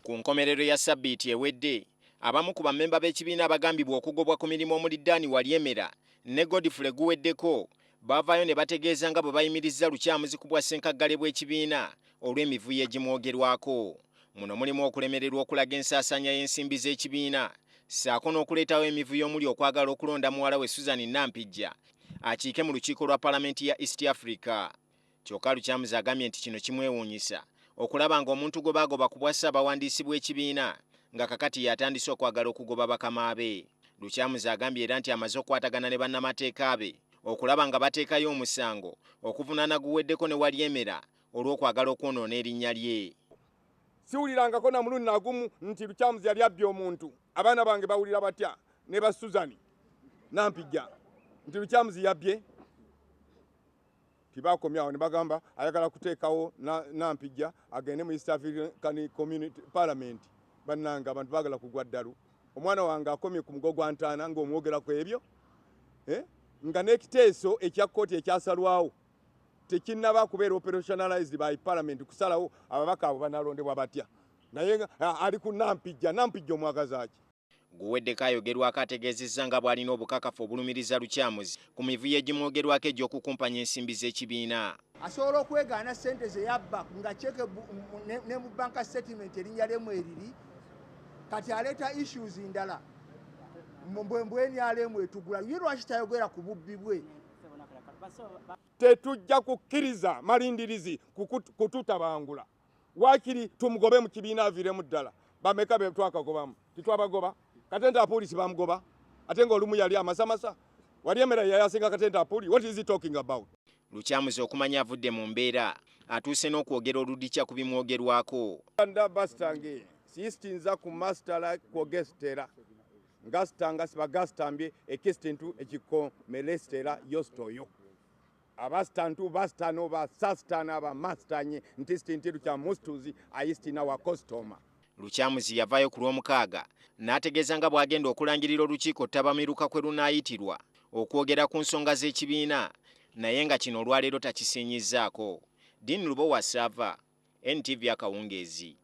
Ku nkomerero ya sabbiiti ewedde, abamu ku bammemba b'ekibiina abagambibwa okugobwa ku mirimu omuli Dani Walyemera ne Godfrey Guweddeko baavaayo ne bategeeza nga bwe bayimirizza lukyamuzi ku bwassenkaggale bw'ekibiina olw'emivuyo egimwogerwako. Muno mulimu okulemererwa okulaga ensaasaanya y'ensimbi z'ekibiina ssaako n'okuleetawo emivuyo omuli okwagala okulonda muwala we Susan Nampijja akiike mu lukiiko lwa Paalamenti ya East Africa. Kyokka lukyamuzi agambye nti kino kimwewuunyisa okulaba ng'omuntu gwe baagoba ku bwa ssaabawandiisi bw'ekibiina nga kakati yatandise okwagala okugoba bakama be. Lukyamuzi agambye era nti amaze okukwatagana ne bannamateeka be okulaba nga bateekayo omusango okuvunaana Guweddeko ne Walyemera olw'okwagala okwonoona erinnya lye. Siwulirangako na mulundi nagumu nti Lukyamuzi yali abbye omuntu. Abaana bange bawulira batya ne ba Susan Nampijja nti Lukyamuzi yabbye. Tibakomyawo ne bagamba ayagala kuteekawo Nampijja agende mu East African Community Parliament. Bannanga abantu baagala kugwa ddalu. Omwana wange akomye ku mugo gwa ntaana ng'omwogerako ebyo nga n'ekiteeso ekya kkooti ekyasalwawo tekinnaba kubeera operationalized by Parliament kusalawo ababaka abo banalondebwa batya. Naye ali ku Nampijja omwagaza ki? Guweddeko ayogerwako ategeezezza nga bw'alina obukakafu obulumiriza Lukyamuzi ku mivuyo egimwogerwako egy'okukumpanya ensimbi z'ekibiina. Asobola okwegaana ssente ze yabba nga cheque ne mu banka statement erinnya lyemu eriri kati aleeta issues ndala mbweni alemu etugula ye lwaki tayogera ku bubbi bwe. Tetujja kukkiriza malindirizi kututabangula. Waakiri tumugobe mu kibiina aviiremu ddala. Bameka be twakagobamu titwabagoba. Katenda apoliisi bamugoba ate ng'olumu yali amasamasa. Walyemera yayasinga Katenda apoliisi. What is he talking about? Lukyamuzi okumanya avudde mu mbeera atuuse n'okwogera oludikya ku bimwogerwako. Bastange siistinza ku mastala kwogestera ngastanga sibagastambye ekistintu ekikomelestera yostoyo abastantu bastano basastana bamastanye ntistinti Lukyamuzi ayistina wa kostoma. Lukyamuzi yavaayo ku lw'omukaaga n'ategeeza nga bw'agenda okulangirira olukiiko tabamiruka kwe lunaayitirwa okwogera ku nsonga z'ekibiina naye nga kino olwaleero takisinyizzaako. Dean Lubowa Sava, NTV Akawungeezi.